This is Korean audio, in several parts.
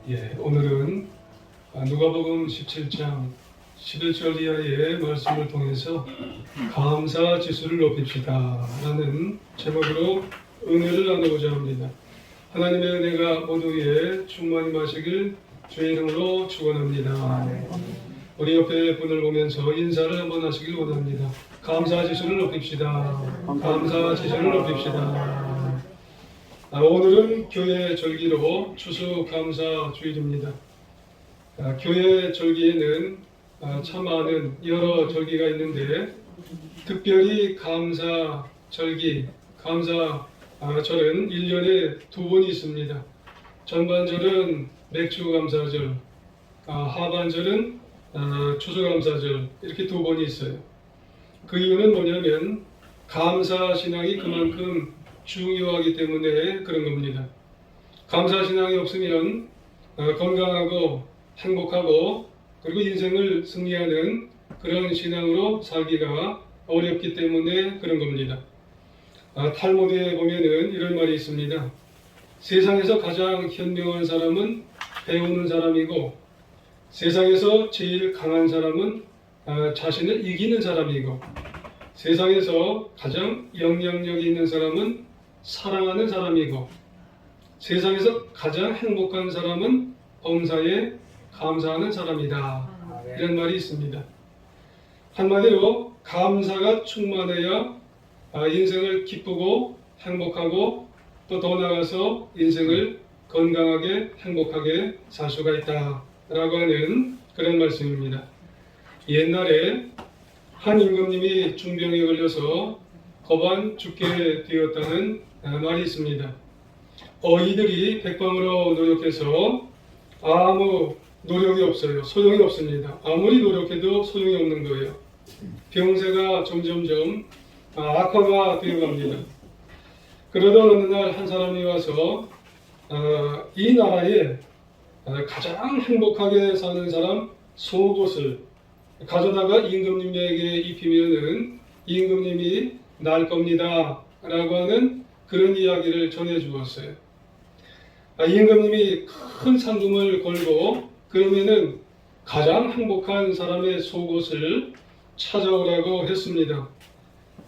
오늘은 누가복음 17장 11절 이하의 말씀을 통해서 감사 지수를 높입시다 라는 제목으로 은혜를 나누고자 합니다. 하나님의 은혜가 모두 위에 충만히 마시길 주의 이름으로 축원합니다. 우리 옆에 분을 보면서 인사를 한번 하시길 원합니다. 감사 지수를 높입시다. 감사 지수를 높입시다. 오늘은 교회 절기로 추수감사 주일입니다. 교회 절기에는 참 많은 여러 절기가 있는데 특별히 감사 절기, 감사 절은 1년에 2번이 있습니다. 전반절은 맥주감사절, 하반절은 추수감사절, 이렇게 2번이 있어요. 그 이유는 뭐냐면 감사신앙이 그만큼 중요하기 때문에 그런 겁니다. 감사신앙이 없으면 건강하고 행복하고 그리고 인생을 승리하는 그런 신앙으로 살기가 어렵기 때문에 그런 겁니다. 탈무드에 보면은 이런 말이 있습니다. 세상에서 가장 현명한 사람은 배우는 사람이고 세상에서 제일 강한 사람은 자신을 이기는 사람이고 세상에서 가장 영향력이 있는 사람은 사랑하는 사람이고 세상에서 가장 행복한 사람은 범사에 감사하는 사람이다. 이런 말이 있습니다. 한마디로 감사가 충만해야 인생을 기쁘고 행복하고 또 더 나아가서 인생을 건강하게 행복하게 살 수가 있다라고 하는 그런 말씀입니다. 옛날에 한 임금님이 중병에 걸려서 거반 죽게 되었다는 말이 있습니다. 어이들이 백방으로 노력해서 아무 노력이 없어요. 소용이 없습니다. 아무리 노력해도 소용이 없는 거예요. 병세가 점점점 악화가 되어갑니다. 그러던 어느 날 한 사람이 와서 이 나라에 가장 행복하게 사는 사람 속옷을 가져다가 임금님에게 입히면은 임금님이 날 겁니다 라고 하는 그런 이야기를 전해 주었어요. 임금님이 큰 상금을 걸고 그러면은 가장 행복한 사람의 속옷을 찾아오라고 했습니다.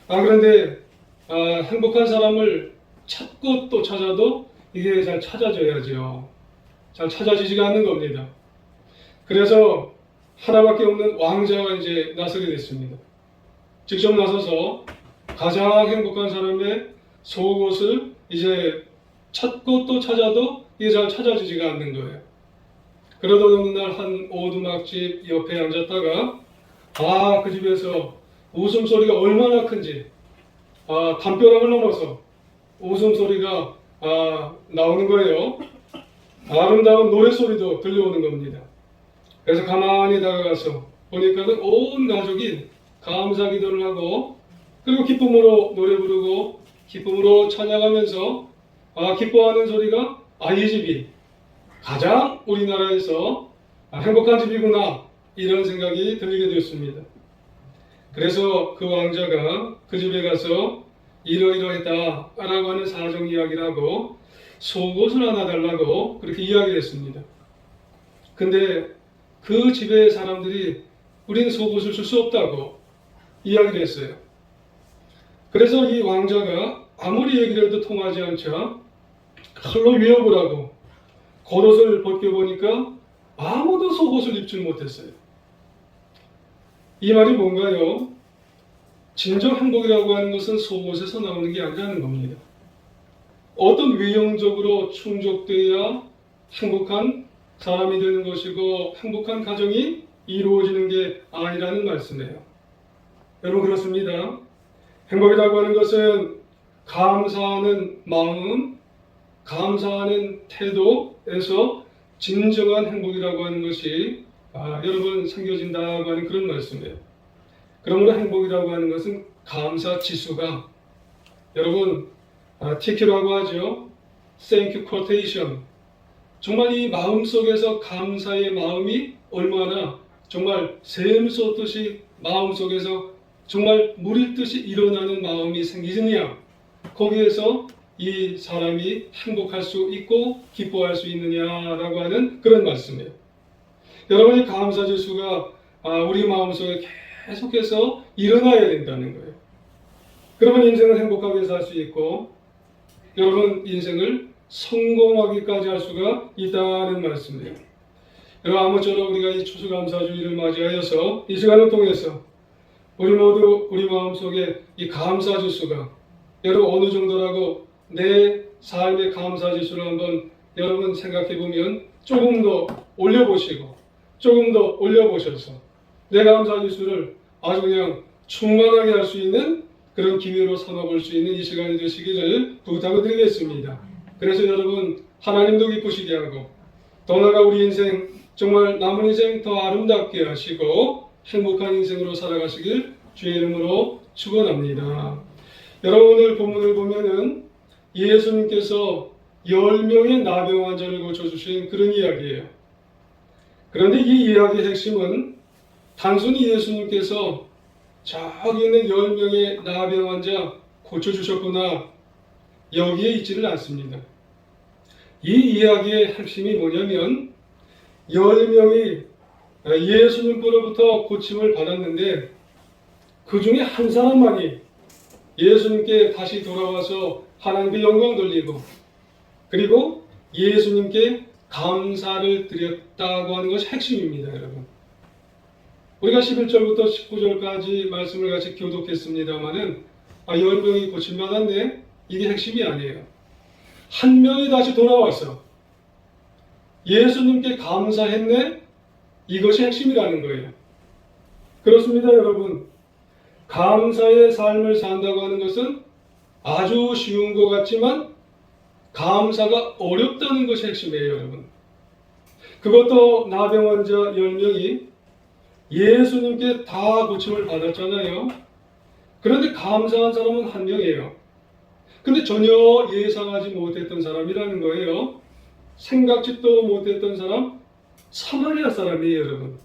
그런데 행복한 사람을 찾고 또 찾아도 이게 잘 찾아져야죠. 잘 찾아지지가 않는 겁니다. 그래서 하나밖에 없는 왕자가 이제 나서게 됐습니다. 직접 나서서 가장 행복한 사람의 속옷을 이제 찾고 또 찾아도 이게 잘 찾아지지가 않는 거예요. 그러던 어느 날 한 오두막집 옆에 앉았다가 그 집에서 웃음소리가 얼마나 큰지 담벼락을 넘어서 웃음소리가 나오는 거예요. 아름다운 노래소리도 들려오는 겁니다. 그래서 가만히 다가가서 보니까는 온 가족이 감사 기도를 하고 그리고 기쁨으로 노래 부르고 기쁨으로 찬양하면서 기뻐하는 소리가 이 집이 가장 우리나라에서 행복한 집이구나 이런 생각이 들리게 되었습니다. 그래서 그 왕자가 그 집에 가서 이러이러했다 라고 하는 사정 이야기를 하고 속옷을 하나 달라고 그렇게 이야기를 했습니다. 근데 그 집의 사람들이 우리는 속옷을 줄 수 없다고 이야기를 했어요. 그래서 이 왕자가 아무리 얘기를 해도 통하지 않자 칼로 위협을 겉옷을 벗겨보니까 아무도 속옷을 입지 못했어요. 이 말이 뭔가요? 진정 행복이라고 하는 것은 속옷에서 나오는 게 아니라는 겁니다. 어떤 외형적으로 충족되어야 행복한 사람이 되는 것이고 행복한 가정이 이루어지는 게 아니라는 말씀이에요. 여러분 그렇습니다. 행복이라고 하는 것은 감사하는 마음, 감사하는 태도에서 진정한 행복이라고 하는 것이 여러분 생겨진다고 하는 그런 말씀이에요. 그러므로 행복이라고 하는 것은 감사 지수가 여러분 TQ라고 하죠. Thank you quotation. 정말 이 마음속에서 감사의 마음이 얼마나 정말 샘 쏟듯이 마음속에서 정말 물일 듯이 일어나는 마음이 생기느냐 거기에서 이 사람이 행복할 수 있고 기뻐할 수 있느냐라고 하는 그런 말씀이에요. 여러분이 감사 지수가 우리 마음속에 계속해서 일어나야 된다는 거예요. 그러면 인생을 행복하게 살 수 있고 여러분 인생을 성공하기까지 할 수가 있다는 말씀이에요. 여러분 아무쪼록 우리가 이 추수감사주의를 맞이하여서 이 시간을 통해서 우리 모두 우리 마음속에 이 감사지수가 여러분 어느 정도라고 내 삶의 감사지수를 한번 여러분 생각해 보면 조금 더 올려보시고 조금 더 올려보셔서 내 감사지수를 아주 그냥 충만하게 할 수 있는 그런 기회로 삼아볼 수 있는 이 시간이 되시기를 부탁을 드리겠습니다. 그래서 여러분 하나님도 기쁘시게 하고 더 나아가 우리 인생 정말 남은 인생 더 아름답게 하시고 행복한 인생으로 살아가시길 주의 이름으로 축원합니다. 여러분 오늘 본문을 보면은 예수님께서 10명의 나병 환자를 고쳐주신 그런 이야기예요. 그런데 이 이야기의 핵심은 단순히 예수님께서 저기 있는 10명의 나병 환자 고쳐주셨구나 여기에 있지를 않습니다. 이 이야기의 핵심이 뭐냐면 10명이 예수님으로부터 고침을 받았는데 그 중에 한 사람만이 예수님께 다시 돌아와서 하나님께 영광 돌리고 그리고 예수님께 감사를 드렸다고 하는 것이 핵심입니다. 여러분 우리가 11절부터 19절까지 말씀을 같이 교독했습니다마는 10명이 고침받았네 이게 핵심이 아니에요. 한 명이 다시 돌아와서 예수님께 감사했네 이것이 핵심이라는 거예요. 그렇습니다. 여러분 감사의 삶을 산다고 하는 것은 아주 쉬운 것 같지만 감사가 어렵다는 것이 핵심이에요. 여러분 그것도 나병 환자 10명이 예수님께 다 고침을 받았잖아요. 그런데 감사한 사람은 한 명이에요. 근데 전혀 예상하지 못했던 사람이라는 거예요. 생각지도 못했던 사람 사마리아 사람이에요. 여러분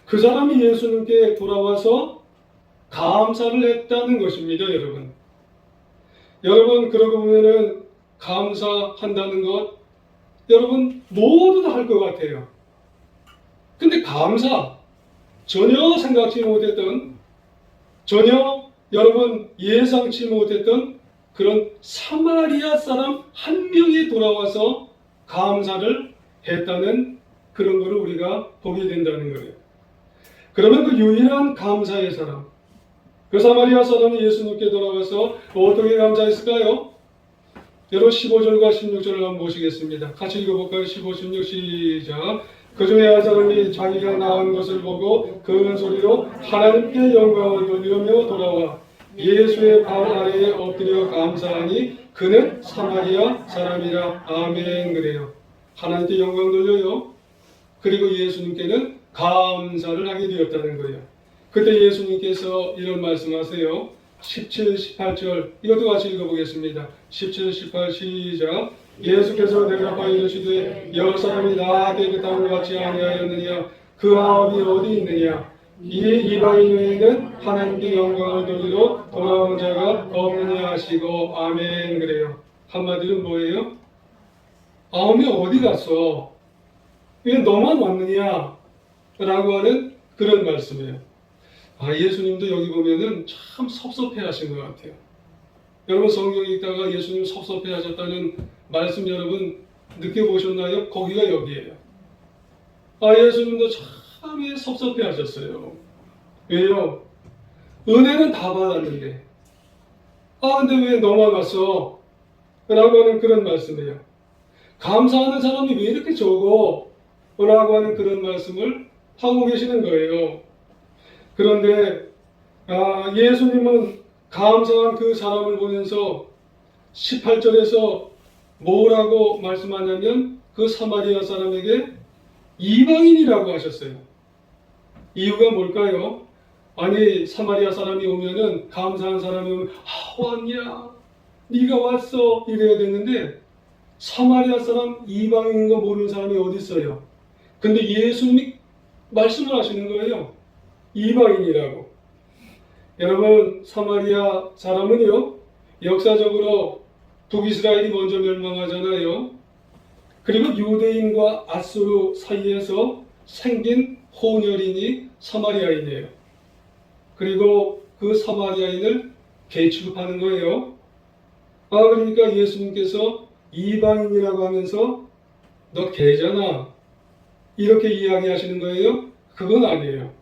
그 사람이 예수님께 돌아와서 감사를 했다는 것입니다. 여러분 그러고 보면은 감사한다는 것 여러분 모두 다 할 것 같아요. 근데 감사 전혀 생각지 못했던 전혀 여러분 예상치 못했던 그런 사마리아 사람 한 명이 돌아와서 감사를 했다는 그런 것을 우리가 보게 된다는 거예요. 그러면 그 유일한 감사의 사람 그 사마리아 사람이 예수님께 돌아와서 어떻게 감사했을까요? 여러분 15절과 16절을 한번 보시겠습니다. 같이 읽어볼까요? 15, 16 시작. 그 중에 한 사람이 자기가 나온 것을 보고 큰 소리로 하나님께 영광을 돌리며 돌아와 예수의 발 아래에 엎드려 감사하니 그는 사마리아 사람이라. 아멘. 그래요. 하나님께 영광 돌려요. 그리고 예수님께는 감사를 하게 되었다는 거예요. 그때 예수님께서 이런 말씀하세요. 17, 18절 이것도 같이 읽어보겠습니다. 17, 18 시작. 예수께서 대답하여 이르시되 열 사람이 다 깨끗함을 받지 아니하였느냐 그 아합이 어디 있느냐 이 이방인 외에는 하나님께 영광을 돌리러 돌아온 자가 없느냐 하시고 아멘. 그래요. 한마디로 뭐예요? 아합이 어디 갔어? 왜 너만 왔느냐? 라고 하는 그런 말씀이에요. 예수님도 여기 보면은 참 섭섭해 하신 것 같아요. 여러분 성경 읽다가 예수님 섭섭해 하셨다는 말씀 여러분 느껴보셨나요? 거기가 여기에요. 예수님도 참 섭섭해 하셨어요. 왜요? 은혜는 다 받았는데 근데 왜 너만 왔어? 라고 하는 그런 말씀이에요. 감사하는 사람이 왜 이렇게 적어? 라고 하는 그런 말씀을 하고 계시는 거예요. 그런데 예수님은 감사한 그 사람을 보면서 18절에서 뭐라고 말씀하냐면 그 사마리아 사람에게 이방인이라고 하셨어요. 이유가 뭘까요? 아니 사마리아 사람이 오면은 감사한 사람이 오면 왔냐? 네가 왔어? 이래야 되는데 사마리아 사람 이방인인 거 모르는 사람이 어디 있어요? 근데 예수님이 말씀을 하시는 거예요. 이방인이라고. 여러분 사마리아 사람은요 역사적으로 북이스라엘이 먼저 멸망하잖아요. 그리고 유대인과 앗수르 사이에서 생긴 혼혈인이 사마리아인이에요. 그리고 그 사마리아인을 개 취급하는 거예요. 그러니까 예수님께서 이방인이라고 하면서 너 개잖아, 이렇게 이야기하시는 거예요? 그건 아니에요.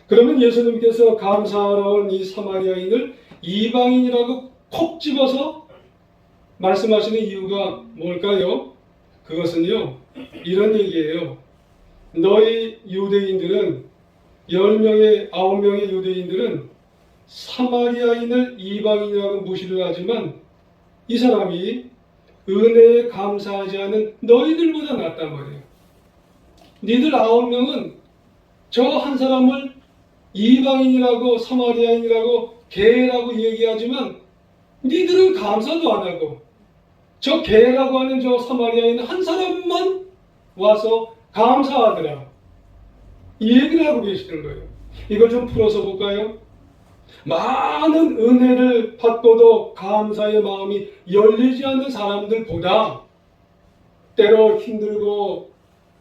그러면 예수님께서 감사하러 온 이 사마리아인을 이방인이라고 콕 집어서 말씀하시는 이유가 뭘까요? 그것은요, 이런 얘기예요. 너희 유대인들은 10명의 9명의 유대인들은 사마리아인을 이방인이라고 무시를 하지만 이 사람이 은혜에 감사하지 않은 너희들보다 낫단 말이에요. 니들 9명은 저 한 사람을 이방인이라고 사마리아인이라고 개라고 얘기하지만 니들은 감사도 안 하고 저 개라고 하는 저 사마리아인 한 사람만 와서 감사하더라, 이 얘기를 하고 계시는 거예요. 이걸 좀 풀어서 볼까요? 많은 은혜를 받고도 감사의 마음이 열리지 않는 사람들보다 때로 힘들고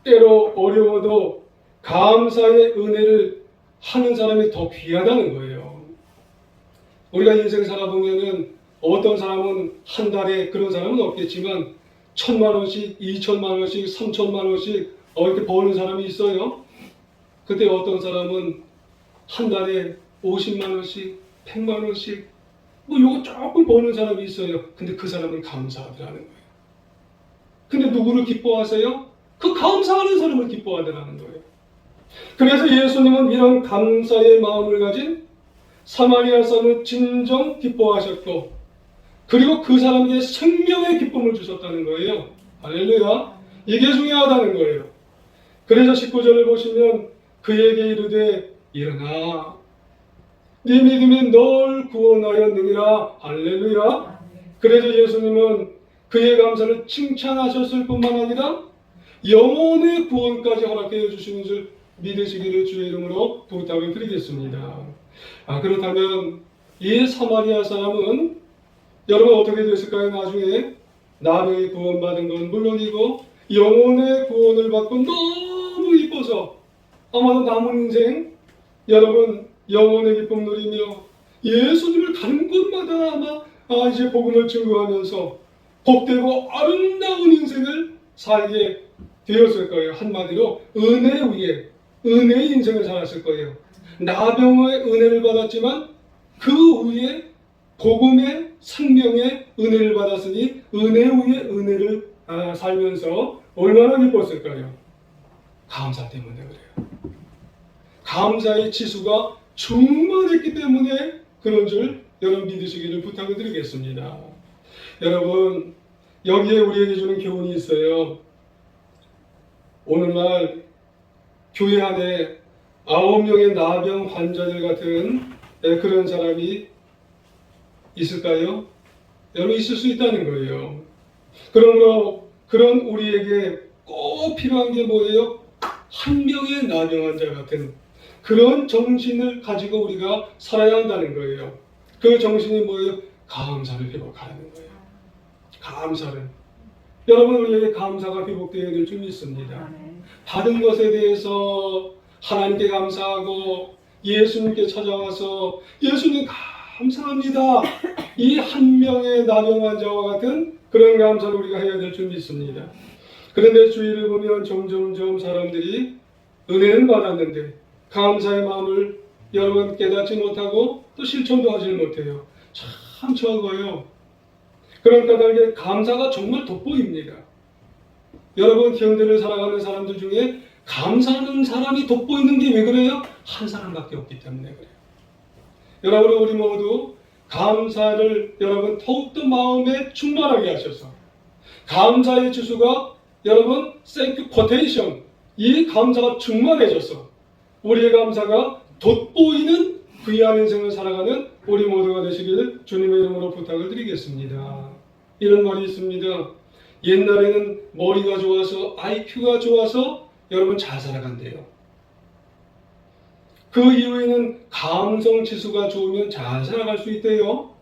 때로 어려워도 감사의 은혜를 하는 사람이 더 귀하다는 거예요. 우리가 인생 살아보면은 어떤 사람은 한 달에, 그런 사람은 없겠지만 1,000만 원씩, 2,000만 원씩, 3,000만 원씩 이렇게 버는 사람이 있어요. 그때 어떤 사람은 한 달에 50만 원씩, 100만 원씩 요거 조금 버는 사람이 있어요. 근데 그 사람은 감사하더라는 거예요. 근데 누구를 기뻐하세요? 그 감사하는 사람을 기뻐하더라는 거예요. 그래서 예수님은 이런 감사의 마음을 가진 사마리아 사람을 진정 기뻐하셨고, 그리고 그 사람에게 생명의 기쁨을 주셨다는 거예요. 할렐루야. 이게 중요하다는 거예요. 그래서 19절을 보시면 그에게 이르되 일어나 네 믿음이 널 구원하였느니라. 할렐루야. 그래서 예수님은 그의 감사를 칭찬하셨을 뿐만 아니라 영혼의 구원까지 허락해 주시는 줄 믿으시기를 주의 이름으로 부탁을 드리겠습니다. 그렇다면 이 사마리아 사람은 여러분 어떻게 됐을까요? 나중에 나병이 구원받은 건 물론이고 영혼의 구원을 받고 너무 이뻐서 아마도 남은 인생 여러분 영혼의 기쁨 누리며 예수님을 가는 곳마다 아마 이제 복음을 증거하면서 복되고 아름다운 인생을 살게 되었을 거예요. 한마디로 은혜 위에 은혜의 인생을 살았을 거예요. 나병의 은혜를 받았지만 그 위에 복음의 생명의 은혜를 받았으니 은혜 위에 은혜를 살면서 얼마나 기뻤을까요? 감사 때문에 그래요. 감사의 지수가 충만했기 때문에 그런 줄 여러분 믿으시기를 부탁을 드리겠습니다. 여러분 여기에 우리에게 주는 교훈이 있어요. 오늘날 교회 안에 9명의 나병 환자들 같은 그런 사람이 있을까요? 여러분 있을 수 있다는 거예요. 그런 우리에게 꼭 필요한 게 뭐예요? 한 명의 나병 환자 같은 그런 정신을 가지고 우리가 살아야 한다는 거예요. 그 정신이 뭐예요? 감사를 회복하는 거예요. 감사를. 여러분 우리에게 감사가 회복되어야 될 줄 믿습니다. 받은 것에 대해서 하나님께 감사하고 예수님께 찾아와서 예수님 감사합니다. 이 한 명의 나병 환자와 같은 그런 감사를 우리가 해야 될 줄 믿습니다. 그런데 주위를 보면 점점점 사람들이 은혜는 받았는데 감사의 마음을 여러분 깨닫지 못하고 또 실천도 하지 못해요. 참 적어요. 그런 까닭에 감사가 정말 돋보입니다. 여러분 현대를 살아가는 사람들 중에 감사하는 사람이 돋보이는 게 왜 그래요? 한 사람밖에 없기 때문에 그래요. 여러분 우리 모두 감사를 여러분 더욱더 마음에 충만하게 하셔서 감사의 지수가 여러분 thank quotation 이 감사가 충만해져서 우리의 감사가 돋보이는 귀한 인생을 살아가는 우리 모두가 되시기를 주님의 이름으로 부탁을 드리겠습니다. 이런 말이 있습니다. 옛날에는 머리가 좋아서 IQ가 좋아서 여러분 잘 살아간대요. 그 이후에는 감성 지수가 좋으면 잘 살아갈 수 있대요.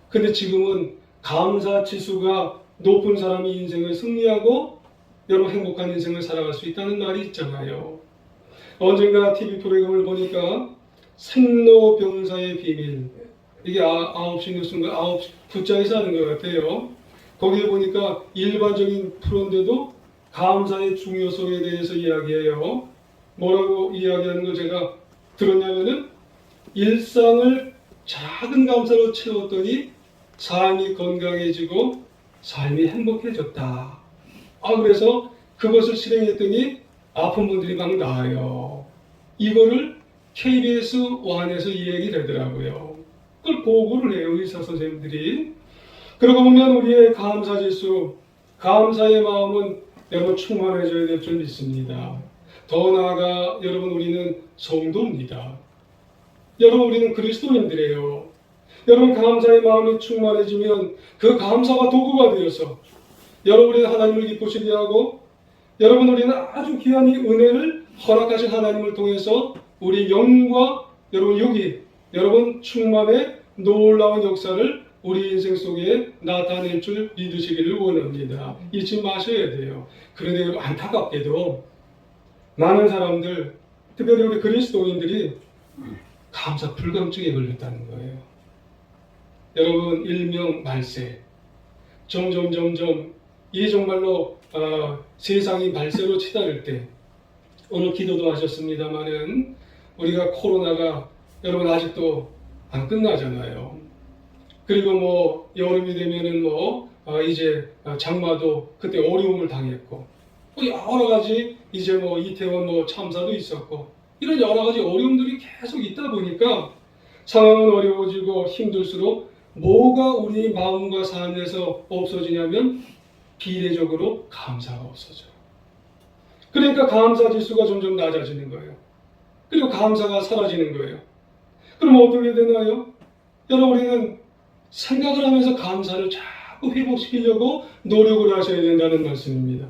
근데 지금은 감사 지수가 높은 사람이 인생을 승리하고 여러분 행복한 인생을 살아갈 수 있다는 말이 있잖아요. 언젠가 TV 프로그램을 보니까 생로병사의 비밀, 이게 9시 뉴스인가 9부장에서 하는 것 같아요. 거기에 보니까 일반적인 프로인데도 감사의 중요성에 대해서 이야기해요. 뭐라고 이야기하는 걸 제가 들었냐면은 일상을 작은 감사로 채웠더니 삶이 건강해지고 삶이 행복해졌다. 그래서 그것을 실행했더니 아픈 분들이 막 나아요. 이거를 KBS 1에서 이 얘기 되더라고요. 그걸 보고를 해요, 의사 선생님들이. 그러고 보면 우리의 감사지수, 감사의 마음은 여러분 충만해져야 될 줄 믿습니다. 더 나아가 여러분 우리는 성도입니다. 여러분 우리는 그리스도인들이에요. 여러분 감사의 마음이 충만해지면 그 감사가 도구가 되어서 여러분 우리는 하나님을 기쁘시게 하고 여러분 우리는 아주 귀한 이 은혜를 허락하신 하나님을 통해서 우리 영과 여러분 육이 여러분 충만의 놀라운 역사를 우리 인생 속에 나타낼 줄 믿으시기를 원합니다. 잊지 마셔야 돼요. 그런데 여러분 안타깝게도 많은 사람들, 특별히 우리 그리스도인들이 감사 불감증에 걸렸다는 거예요. 여러분 일명 말세. 점점 이 정말로 세상이 말세로 치달을 때 오늘 기도도 하셨습니다마는 우리가 코로나가 여러분 아직도 안 끝나잖아요. 그리고 뭐 여름이 되면은 이제 장마도 그때 어려움을 당했고 여러 가지 이제 이태원 참사도 있었고 이런 여러 가지 어려움들이 계속 있다 보니까 상황은 어려워지고 힘들수록 뭐가 우리 마음과 삶에서 없어지냐면 비례적으로 감사가 없어져요. 그러니까 감사 지수가 점점 낮아지는 거예요. 그리고 감사가 사라지는 거예요. 그럼 어떻게 되나요? 여러분 우리는 생각을 하면서 감사를 자꾸 회복시키려고 노력을 하셔야 된다는 말씀입니다.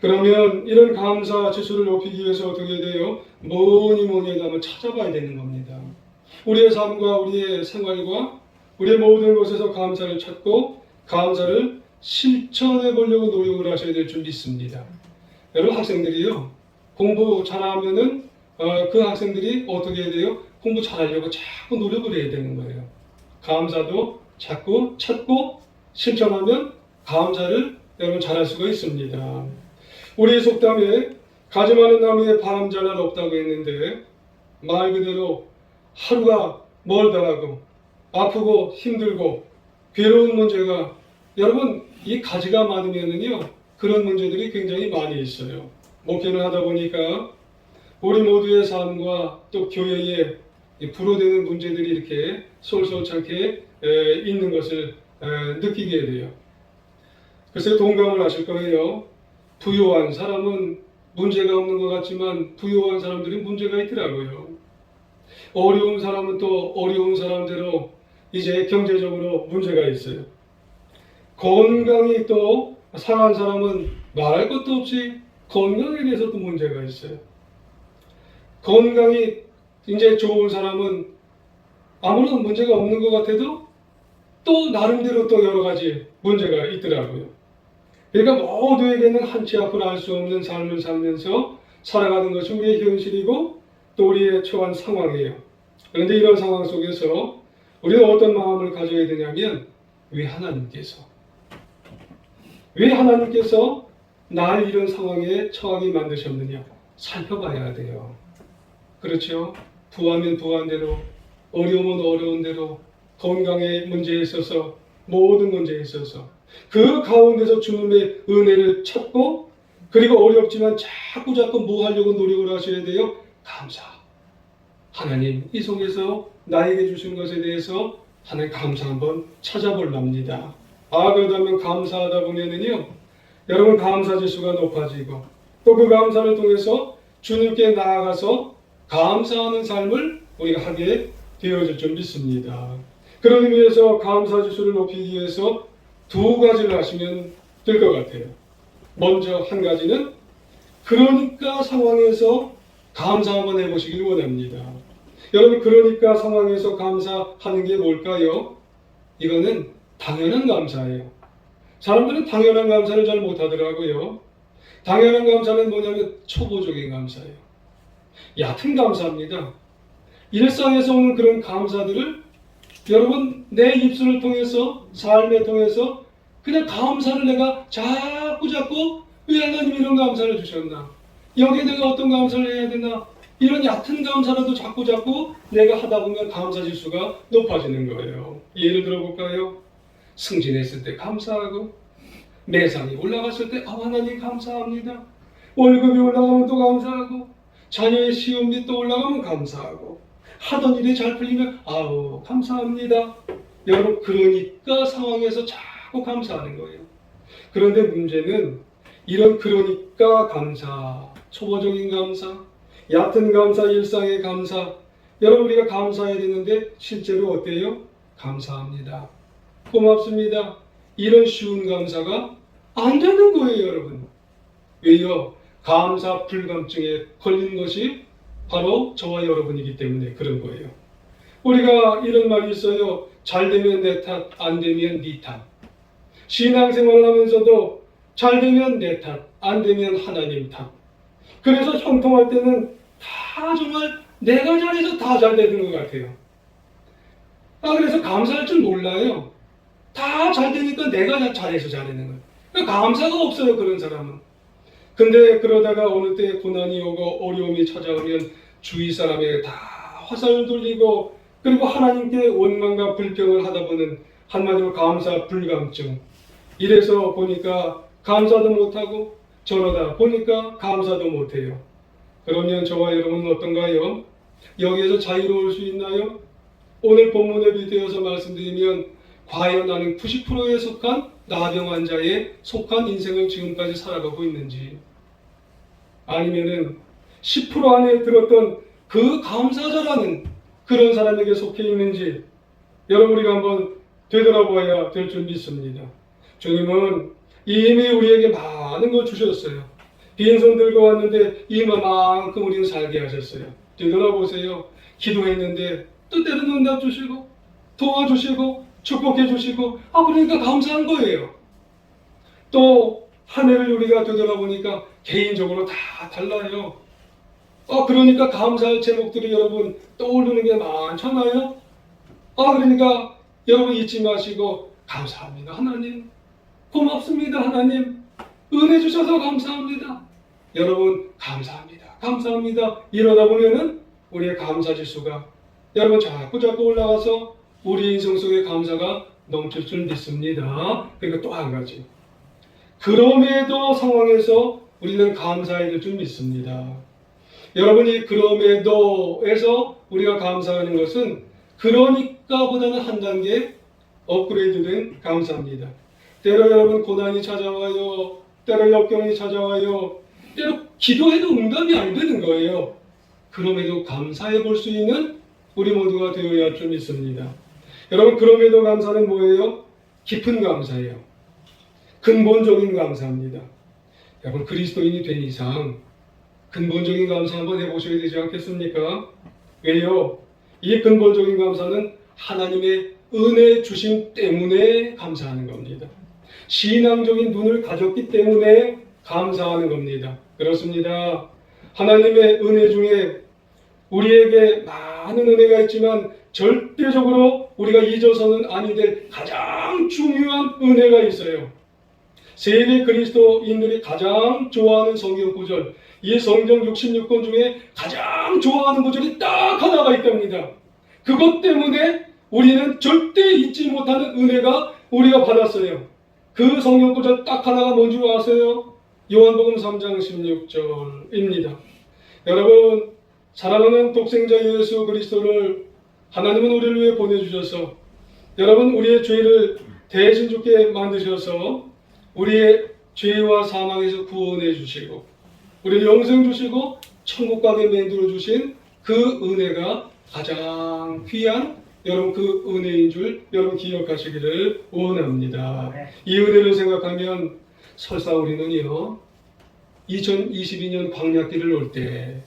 그러면 이런 감사 지수를 높이기 위해서 어떻게 돼요? 뭐니 해도 한번 찾아봐야 되는 겁니다. 우리의 삶과 우리의 생활과 우리의 모든 것에서 감사를 찾고 감사를 실천해 보려고 노력을 하셔야 될 줄 믿습니다. 여러분 학생들이요. 공부 잘하면은 그 학생들이 어떻게 해야 돼요? 공부 잘하려고 자꾸 노력을 해야 되는 거예요. 감사도 자꾸 찾고 실천하면 감사를 여러분 잘할 수가 있습니다. 우리 속담에 가지 많은 나무에 바람 잘 날 없다고 했는데 말 그대로 하루가 멀다하고 아프고 힘들고 괴로운 문제가 여러분 이 가지가 많으면은요 그런 문제들이 굉장히 많이 있어요. 목회를 하다 보니까 우리 모두의 삶과 또 교회에 불어대는 문제들이 이렇게 솔솔찮게 있는 것을 느끼게 돼요. 글쎄 동감을 하실 거예요. 부유한 사람은 문제가 없는 것 같지만 부유한 사람들이 문제가 있더라고요. 어려운 사람은 또 어려운 사람대로 이제 경제적으로 문제가 있어요. 건강이 또 상한 사람은 말할 것도 없이 건강에 대해서도 문제가 있어요. 건강이 이제 좋은 사람은 아무런 문제가 없는 것 같아도 또 나름대로 또 여러 가지 문제가 있더라고요. 그러니까 모두에게는 한치 앞을 알 수 없는 삶을 살면서 살아가는 것이 우리의 현실이고 또 우리의 처한 상황이에요. 그런데 이런 상황 속에서 우리는 어떤 마음을 가져야 되냐면 왜 하나님께서 날 이런 상황에 처하게 만드셨느냐 살펴봐야 돼요. 그렇죠? 부하면 부한대로 어려우면 어려운 대로 건강의 문제에 있어서 모든 문제에 있어서 그 가운데서 주님의 은혜를 찾고 그리고 어렵지만 자꾸 뭐 하려고 노력을 하셔야 돼요? 감사. 하나님 이 속에서 나에게 주신 것에 대해서 하나님 감사 한번 찾아볼랍니다. 그러다면 감사하다 보면은요 여러분 감사 지수가 높아지고 또 그 감사를 통해서 주님께 나아가서 감사하는 삶을 우리가 하게 되어질 줄 믿습니다. 그런 의미에서 감사 지수를 높이기 위해서 두 가지를 하시면 될 것 같아요. 먼저 한 가지는 그러니까 상황에서 감사 한번 해보시길 원합니다. 여러분 그러니까 상황에서 감사하는 게 뭘까요? 이거는 당연한 감사예요. 사람들은 당연한 감사를 잘 못하더라고요. 당연한 감사는 뭐냐면 초보적인 감사예요. 얕은 감사입니다. 일상에서 오는 그런 감사들을 여러분 내 입술을 통해서 삶에 통해서 그냥 감사를 내가 자꾸 왜 하나님 이런 감사를 주셨나? 여기에 내가 어떤 감사를 해야 되나? 이런 얕은 감사라도 자꾸 내가 하다 보면 감사 지수가 높아지는 거예요. 예를 들어볼까요? 승진했을 때 감사하고 매상이 올라갔을 때 하나님 감사합니다. 월급이 올라가면 또 감사하고 자녀의 시험비 또 올라가면 감사하고 하던 일이 잘 풀리면 아우 감사합니다. 여러분 그러니까 상황에서 자꾸 감사하는 거예요. 그런데 문제는 이런 그러니까 감사, 초보적인 감사, 얕은 감사, 일상의 감사 여러분 우리가 감사해야 되는데 실제로 어때요? 감사합니다. 고맙습니다. 이런 쉬운 감사가 안 되는 거예요 여러분. 왜요? 감사 불감증에 걸린 것이 바로 저와 여러분이기 때문에 그런 거예요. 우리가 이런 말이 있어요. 잘 되면 내 탓, 안 되면 네 탓. 신앙생활을 하면서도 잘 되면 내 탓, 안 되면 하나님 탓. 그래서 형통할 때는 다 정말 내가 잘해서 다 잘 되는 것 같아요. 그래서 감사할 줄 몰라요. 다 잘 되니까 내가 잘해서 잘하는 거예요. 그러니까 감사가 없어요 그런 사람은. 근데 그러다가 어느 때 고난이 오고 어려움이 찾아오면 주위 사람에게 다 화살을 돌리고 그리고 하나님께 원망과 불평을 하다 보는 한마디로 감사 불감증. 이래서 보니까 감사도 못하고 저러다 보니까 감사도 못해요. 그러면 저와 여러분은 어떤가요? 여기에서 자유로울 수 있나요? 오늘 본문에 빗대어서 말씀드리면 과연 나는 90%에 속한 나병 환자에 속한 인생을 지금까지 살아가고 있는지 아니면은 10% 안에 들었던 그 감사자라는 그런 사람에게 속해 있는지 여러분 우리가 한번 되돌아봐야 될 줄 믿습니다. 주님은 이미 우리에게 많은 걸 주셨어요. 빈손 들고 왔는데 이만큼 우리는 살게 하셨어요. 되돌아보세요. 기도했는데 뜻대로 응답 주시고 도와주시고 축복해 주시고 그러니까 감사한 거예요. 또 한 해를 우리가 되돌아보니까 개인적으로 다 달라요. 그러니까 감사할 제목들이 여러분 떠오르는 게 많잖아요. 그러니까 여러분 잊지 마시고 감사합니다 하나님, 고맙습니다 하나님, 은혜 주셔서 감사합니다. 여러분 감사합니다. 이러다 보면은 우리의 감사 지수가 여러분 자꾸 올라가서 우리 인생 속에 감사가 넘칠 줄 믿습니다. 그리고 또 한 가지, 그럼에도 상황에서 우리는 감사해야 될 줄 믿습니다. 여러분이 그럼에도에서 우리가 감사하는 것은 그러니까보다는 한 단계 업그레이드된 감사입니다. 때로 여러분 고난이 찾아와요. 때로 역경이 찾아와요. 때로 기도해도 응답이 안 되는 거예요. 그럼에도 감사해 볼 수 있는 우리 모두가 되어야 할 줄 믿습니다. 여러분 그럼에도 감사는 뭐예요? 깊은 감사예요. 근본적인 감사입니다. 여러분 그리스도인이 된 이상 근본적인 감사 한번 해보셔야 되지 않겠습니까? 왜요? 이 근본적인 감사는 하나님의 은혜 주심 때문에 감사하는 겁니다. 신앙적인 눈을 가졌기 때문에 감사하는 겁니다. 그렇습니다. 하나님의 은혜 중에 우리에게 많은 은혜가 있지만 절대적으로 우리가 잊어서는 아니 될 가장 중요한 은혜가 있어요. 세계 그리스도인들이 가장 좋아하는 성경 구절, 이 성경 66권 중에 가장 좋아하는 구절이 딱 하나가 있답니다. 그것 때문에 우리는 절대 잊지 못하는 은혜가 우리가 받았어요. 그 성경 구절 딱 하나가 뭔지 아세요? 요한복음 3장 16절입니다. 여러분 사랑하는 독생자 예수 그리스도를 하나님은 우리를 위해 보내주셔서 여러분 우리의 죄를 대신 죽게 만드셔서 우리의 죄와 사망에서 구원해 주시고 우리를 영생 주시고 천국 가게 만들어 주신 그 은혜가 가장 귀한 여러분 그 은혜인 줄 여러분 기억하시기를 원합니다. 이 은혜를 생각하면 설사 우리는요 2022년 광야길을 올 때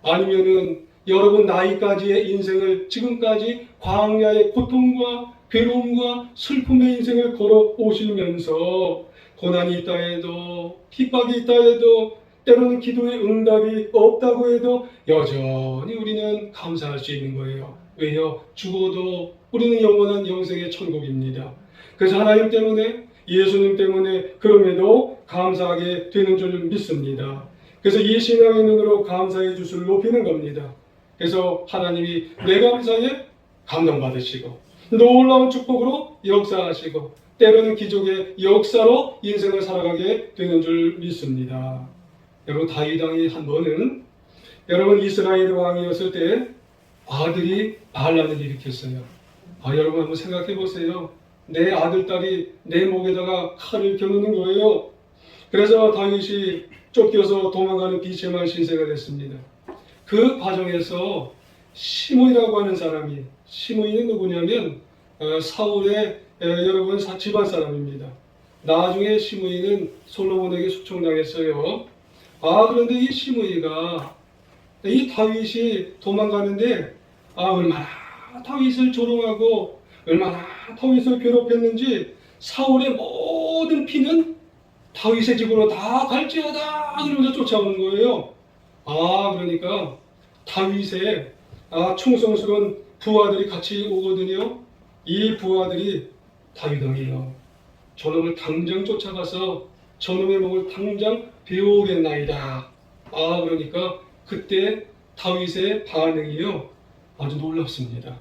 아니면은 여러분 나이까지의 인생을 지금까지 광야의 고통과 괴로움과 슬픔의 인생을 걸어오시면서 고난이 있다 해도 핍박이 있다 해도 때로는 기도의 응답이 없다고 해도 여전히 우리는 감사할 수 있는 거예요. 왜요? 죽어도 우리는 영원한 영생의 천국입니다. 그래서 하나님 때문에 예수님 때문에 그럼에도 감사하게 되는 줄 믿습니다. 그래서 이 신앙의 눈으로 감사의 주술을 높이는 겁니다. 그래서 하나님이 내 감사에 감동받으시고 놀라운 축복으로 역사하시고 때로는 기적의 역사로 인생을 살아가게 되는 줄 믿습니다. 여러분 다윗 왕이 한 번은 여러분 이스라엘 왕이었을 때 아들이 반란을 일으켰어요. 여러분 한번 생각해 보세요. 내 아들 딸이 내 목에다가 칼을 겨누는 거예요. 그래서 다윗이 쫓겨서 도망가는 비참한 신세가 됐습니다. 그 과정에서 시므이라고 하는 사람이, 시므이는 누구냐면 사울의 여러분 집안 사람입니다. 나중에 시므이는 솔로몬에게 숙청당했어요. 그런데 이 시므이가 이 다윗이 도망가는데 얼마나 다윗을 조롱하고 얼마나 다윗을 괴롭혔는지 사울의 모든 피는 다윗의 집으로 다 갈지어다 그러면서 쫓아오는 거예요. 그러니까 다윗의 충성스러운 부하들이 같이 오거든요. 이 부하들이 다윗 왕이요, 저놈을 당장 쫓아가서 저놈의 목을 당장 베어오겠나이다. 그러니까 그때 다윗의 반응이요 아주 놀랍습니다.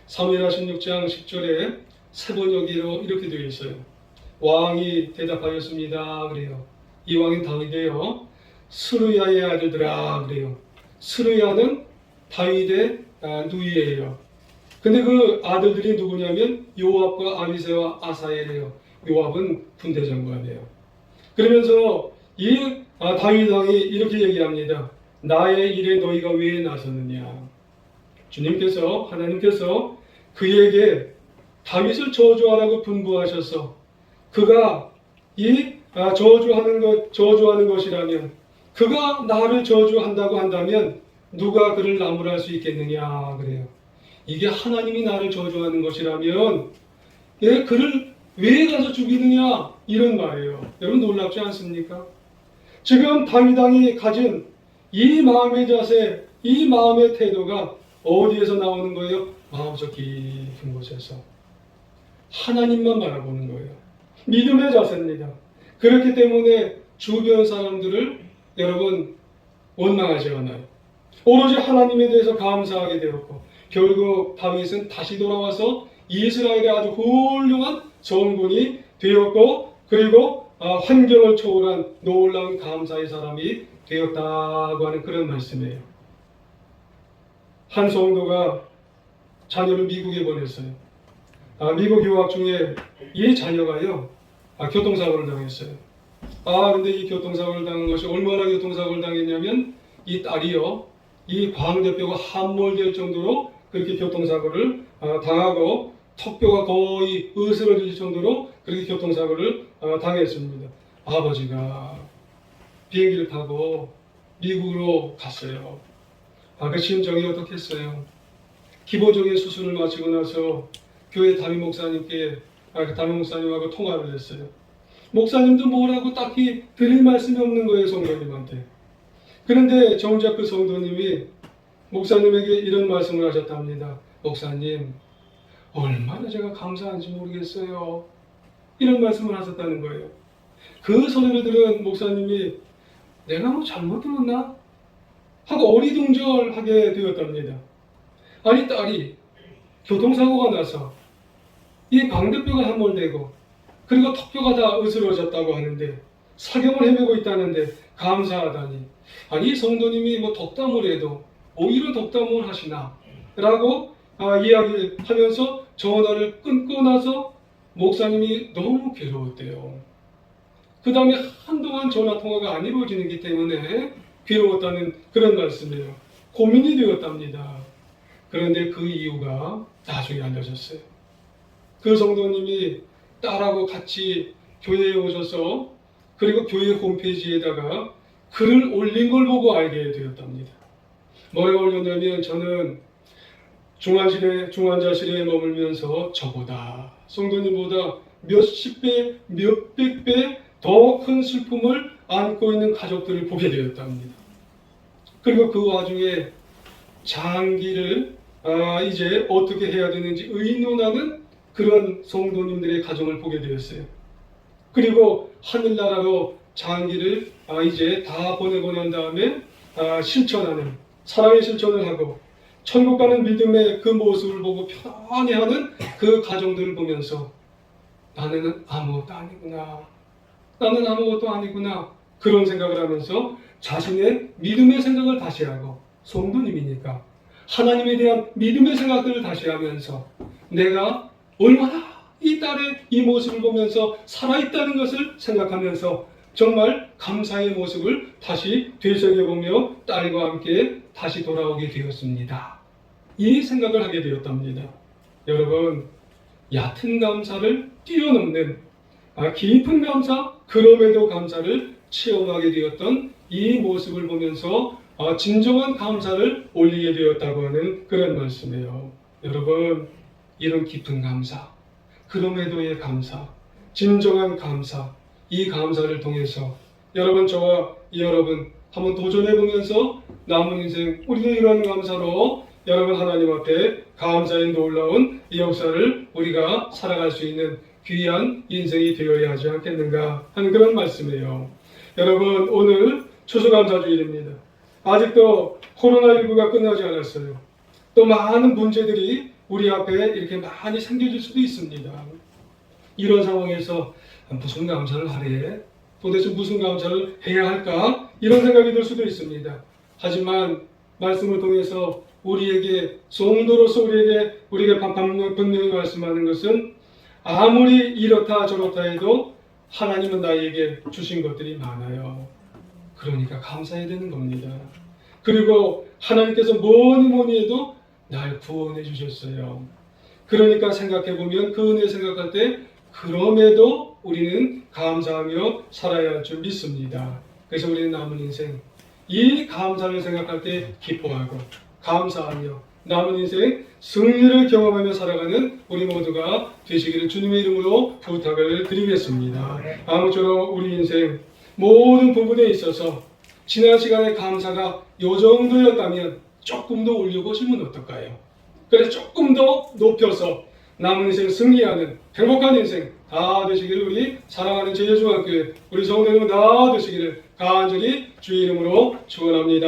사무엘하 16장 10절에 세 번역으로 이렇게 되어 있어요. 왕이 대답하였습니다. 그래요. 이 왕인 다윗이에요. 스루야의 아들들아. 그래요. 스루야는 다윗의 누이예요. 근데 그 아들들이 누구냐면 요압과 아비새와 아사엘이에요. 요압은 군대 장관이에요. 그러면서 이 다윗 왕이 이렇게 얘기합니다. 나의 일에 너희가 왜 나섰느냐. 주님께서, 하나님께서 그에게 다윗을 저주하라고 분부하셔서 그가 이 저주하는 것이라면, 그가 나를 저주한다고 한다면 누가 그를 나무랄 수 있겠느냐 그래요. 이게 하나님이 나를 저주하는 것이라면 그를 왜 가서 죽이느냐 이런 말이에요. 여러분 놀랍지 않습니까? 지금 다윗 왕이 가진 이 마음의 자세, 이 마음의 태도가 어디에서 나오는 거예요? 마음속 깊은 곳에서 하나님만 바라보는 거예요. 믿음의 자세입니다. 그렇기 때문에 주변 사람들을 여러분 원망하지 않아요. 오로지 하나님에 대해서 감사하게 되었고, 결국 다윗은 다시 돌아와서 이스라엘의 아주 훌륭한 정군이 되었고, 그리고 환경을 초월한 놀라운 감사의 사람이 되었다고 하는 그런 말씀이에요. 한 성도가 자녀를 미국에 보냈어요. 미국 유학 중에 이 자녀가요 교통사고를 당했어요. 근데 이 교통사고를 당한 것이 얼마나 교통사고를 당했냐면 이 딸이요, 이 광대뼈가 함몰될 정도로 그렇게 교통사고를 당하고 턱뼈가 거의 으스러질 정도로 그렇게 교통사고를 당했습니다. 아버지가 비행기를 타고 미국으로 갔어요. 그 심정이 어떻겠어요? 기본적인 수술을 마치고 나서 교회 담임 목사님께 담임 목사님하고 통화를 했어요. 목사님도 뭐라고 딱히 드릴 말씀이 없는 거예요, 성도님한테. 그런데 정작 그 성도님이 목사님에게 이런 말씀을 하셨답니다. 목사님, 얼마나 제가 감사한지 모르겠어요. 이런 말씀을 하셨다는 거예요. 그 소리를 들은 목사님이 내가 뭐 잘못 들었나? 하고 어리둥절하게 되었답니다. 아니, 딸이 교통사고가 나서 이 광대뼈가 함몰되고 그리고 턱뼈가 다 으스러졌다고 하는데 사경을 헤매고 있다는데 감사하다니. 아니, 성도님이 뭐 덕담을 해도 오히려 덕담을 하시나? 라고 이야기하면서 전화를 끊고 나서 목사님이 너무 괴로웠대요. 그 다음에 한동안 전화통화가 안 이루어지기 때문에 괴로웠다는 그런 말씀이에요. 고민이 되었답니다. 그런데 그 이유가 나중에 알려졌어요. 그 성도님이 딸하고 같이 교회에 오셔서 그리고 교회 홈페이지에다가 글을 올린 걸 보고 알게 되었답니다. 뭐라고 올렸냐면, 저는 중환자실에 머물면서 저보다 성도님보다 몇십 배, 몇백 배 더 큰 슬픔을 안고 있는 가족들을 보게 되었답니다. 그리고 그 와중에 장기를 이제 어떻게 해야 되는지 의논하는 그런 성도님들의 가정을 보게 되었어요. 그리고 하늘나라로 장기를 이제 다 보내고 난 다음에 실천하는, 사랑의 실천을 하고 천국 가는 믿음의 그 모습을 보고 편안해하는 그 가정들을 보면서 나는 아무것도 아니구나, 나는 아무것도 아니구나, 그런 생각을 하면서 자신의 믿음의 생각을 다시 하고, 성도님이니까 하나님에 대한 믿음의 생각들을 다시 하면서 내가 얼마나 이 딸의 이 모습을 보면서 살아있다는 것을 생각하면서 정말 감사의 모습을 다시 되새겨보며 딸과 함께 다시 돌아오게 되었습니다. 이 생각을 하게 되었답니다. 여러분, 얕은 감사를 뛰어넘는 깊은 감사, 그럼에도 감사를 체험하게 되었던 이 모습을 보면서 진정한 감사를 올리게 되었다고 하는 그런 말씀이에요. 여러분, 이런 깊은 감사, 그럼에도의 감사, 진정한 감사, 이 감사를 통해서 여러분, 저와 여러분 한번 도전해 보면서 남은 인생 우리도 이런 감사로 여러분 하나님 앞에 감사의 놀라운 이 역사를 우리가 살아갈 수 있는 귀한 인생이 되어야 하지 않겠는가 하는 그런 말씀이에요. 여러분, 오늘 추수감사주일입니다. 아직도 코로나19가 끝나지 않았어요. 또 많은 문제들이 우리 앞에 이렇게 많이 생겨질 수도 있습니다. 이런 상황에서 무슨 감사를 하래? 도대체 무슨 감사를 해야 할까? 이런 생각이 들 수도 있습니다. 하지만 말씀을 통해서 우리에게, 성도로서 우리에게 분명히 말씀하는 것은 아무리 이렇다 저렇다 해도 하나님은 나에게 주신 것들이 많아요. 그러니까 감사해야 되는 겁니다. 그리고 하나님께서 뭐니 해도 날 구원해 주셨어요. 그러니까 생각해보면 그 은혜 생각할 때 그럼에도 우리는 감사하며 살아야 할 줄 믿습니다. 그래서 우리는 남은 인생 이 감사를 생각할 때 기뻐하고 감사하며 남은 인생 승리를 경험하며 살아가는 우리 모두가 되시기를 주님의 이름으로 부탁을 드리겠습니다. 아무쪼록 우리 인생 모든 부분에 있어서 지난 시간의 감사가 요 정도였다면 조금 더 올려보시면 어떨까요? 그래서 조금 더 높여서 남은 인생 승리하는 행복한 인생 다 되시기를 우리 사랑하는 제주중학교에 우리 성도님은 다 되시기를 간절히 주의 이름으로 축원합니다.